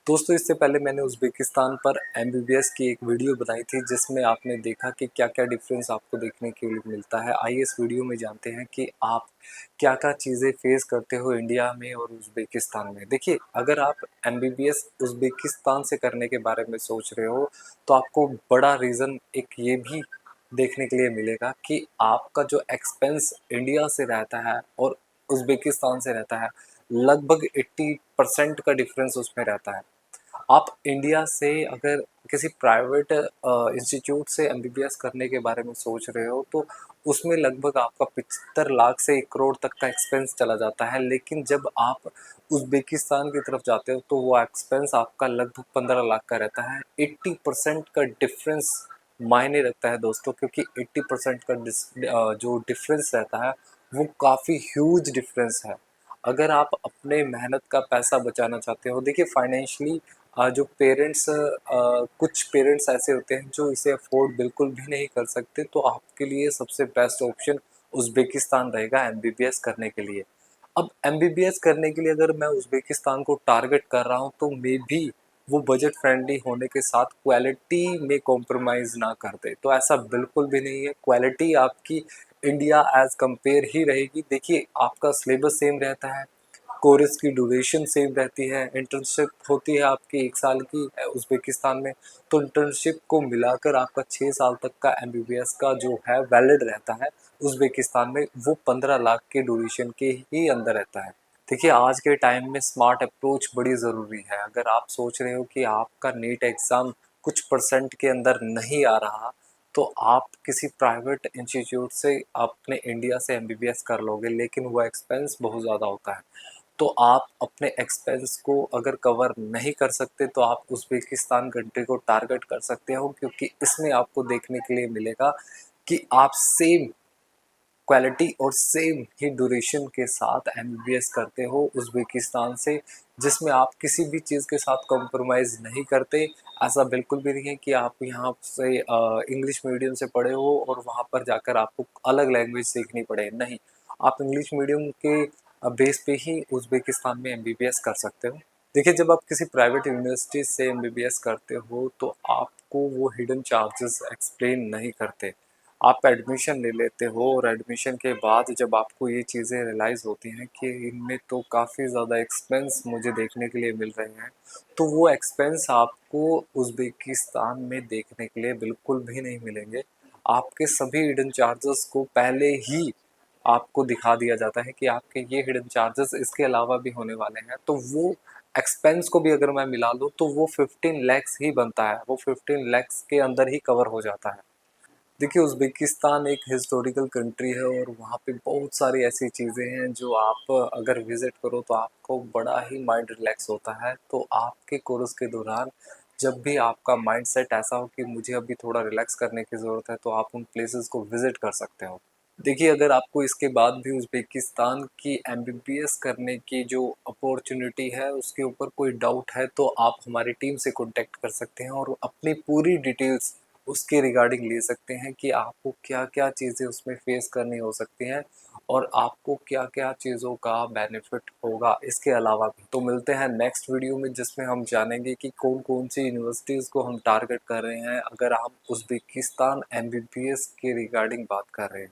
दोस्तों इससे पहले मैंने उज़्बेकिस्तान पर एमबीबीएस की एक वीडियो बनाई थी जिसमें आपने देखा कि क्या-क्या डिफरेंस आपको देखने के लिए मिलता है। आइए इस वीडियो में जानते हैं कि आप क्या-क्या चीज़ें फेस करते हो इंडिया में और उज़्बेकिस्तान में। देखिए, अगर आप एमबीबीएस उज़्बेकिस्तान से करने के बारे में सोच रहे हो, तो आपको बड़ा रीज़न एक ये भी देखने के लिए मिलेगा कि आपका जो एक्सपेंस इंडिया से रहता है और उज़्बेकिस्तान से रहता है, लगभग 80% का डिफरेंस उसमें रहता है। आप इंडिया से अगर किसी प्राइवेट इंस्टीट्यूट से एमबीबीएस करने के बारे में सोच रहे हो तो उसमें लगभग आपका 75 लाख से 1 करोड़ तक का एक्सपेंस चला जाता है। लेकिन जब आप उज़्बेकिस्तान की तरफ जाते हो तो वो एक्सपेंस आपका लगभग 15 लाख का रहता है। 80% का डिफरेंस मायने रखता है दोस्तों, क्योंकि 80% का जो डिफरेंस रहता है वो काफ़ी ह्यूज डिफरेंस है। अगर आप अपने मेहनत का पैसा बचाना चाहते हो, देखिए फाइनेंशियली जो पेरेंट्स कुछ पेरेंट्स ऐसे होते हैं जो इसे अफोर्ड बिल्कुल भी नहीं कर सकते, तो आपके लिए सबसे बेस्ट ऑप्शन उज़्बेकिस्तान रहेगा एमबीबीएस करने के लिए। अब एमबीबीएस करने के लिए अगर मैं उज़्बेकिस्तान को टारगेट कर रहा हूँ तो मे बी वो बजट फ्रेंडली होने के साथ क्वालिटी में कॉम्प्रोमाइज़ ना कर दे। तो ऐसा बिल्कुल भी नहीं है, क्वालिटी आपकी इंडिया एज़ कंपेयर ही रहेगी। देखिए, आपका सिलेबस सेम रहता है, कोर्स की ड्यूरेशन सेम रहती है, इंटर्नशिप होती है आपकी 1 साल की उज़्बेकिस्तान में, तो इंटर्नशिप को मिलाकर आपका 6 साल तक का एमबीबीएस का जो है वैलिड रहता है उज़्बेकिस्तान में, वो 15 लाख के ड्यूरेशन के ही अंदर रहता है। देखिए, आज के टाइम में स्मार्ट अप्रोच बड़ी ज़रूरी है। अगर आप सोच रहे हो कि आपका नीट एग्ज़ाम कुछ परसेंट के अंदर नहीं आ रहा, तो आप किसी प्राइवेट इंस्टीट्यूट से अपने इंडिया से एमबीबीएस कर लोगे, लेकिन वो एक्सपेंस बहुत ज़्यादा होता है। तो आप अपने एक्सपेंस को अगर कवर नहीं कर सकते तो आप उज़्बेकिस्तान कंट्री को टारगेट कर सकते हो, क्योंकि इसमें आपको देखने के लिए मिलेगा कि आप सेम क्वालिटी और सेम ही ड्यूरेशन के साथ एमबीबीएस करते हो उज़्बेकिस्तान से, जिसमें आप किसी भी चीज़ के साथ कॉम्प्रोमाइज़ नहीं करते। ऐसा बिल्कुल भी नहीं है कि आप यहाँ से इंग्लिश मीडियम से पढ़े हो और वहाँ पर जाकर आपको अलग लैंग्वेज सीखनी पड़े, नहीं। आप इंग्लिश मीडियम के बेस पे ही उज़्बेकिस्तान में एमबीबीएस कर सकते हो। देखिए, जब आप किसी प्राइवेट यूनिवर्सिटी से एमबीबीएस करते हो तो आपको वो हिडन चार्जेस एक्सप्लेन नहीं करते। आप एडमिशन ले लेते हो और एडमिशन के बाद जब आपको ये चीज़ें रियलाइज़ होती हैं कि इनमें तो काफ़ी ज़्यादा एक्सपेंस मुझे देखने के लिए मिल रहे हैं, तो वो एक्सपेंस आपको उज़्बेकिस्तान में देखने के लिए बिल्कुल भी नहीं मिलेंगे। आपके सभी हिडन चार्जेस को पहले ही आपको दिखा दिया जाता है कि आपके ये हिडन चार्जेस इसके अलावा भी होने वाले हैं, तो वो एक्सपेंस को भी अगर मैं मिला लूँ तो वो 15 लैक्स ही बनता है, वो 15 लैक्स के अंदर ही कवर हो जाता है। देखिए, उज़्बेकिस्तान एक हिस्टोरिकल कंट्री है और वहाँ पे बहुत सारी ऐसी चीज़ें हैं जो आप अगर विज़िट करो तो आपको बड़ा ही माइंड रिलैक्स होता है। तो आपके कोर्स के दौरान जब भी आपका माइंडसेट ऐसा हो कि मुझे अभी थोड़ा रिलैक्स करने की ज़रूरत है, तो आप उन प्लेसेस को विज़िट कर सकते हो। देखिए, अगर आपको इसके बाद भी उज़्बेकिस्तान की एमबीबीएस करने की जो अपॉर्च्युनिटी है उसके ऊपर कोई डाउट है तो आप हमारी टीम से कॉन्टैक्ट कर सकते हैं और अपनी पूरी डिटेल्स उसके रिगार्डिंग ले सकते हैं कि आपको क्या-क्या चीज़ें उसमें फेस करनी हो सकती हैं और आपको क्या-क्या चीज़ों का बेनिफिट होगा इसके अलावा भी। तो मिलते हैं नेक्स्ट वीडियो में जिसमें हम जानेंगे कि कौन-कौन सी यूनिवर्सिटीज़ को हम टारगेट कर रहे हैं अगर हम उज़्बेकिस्तान एमबीबीएस के रिगार्डिंग बात कर रहे हैं।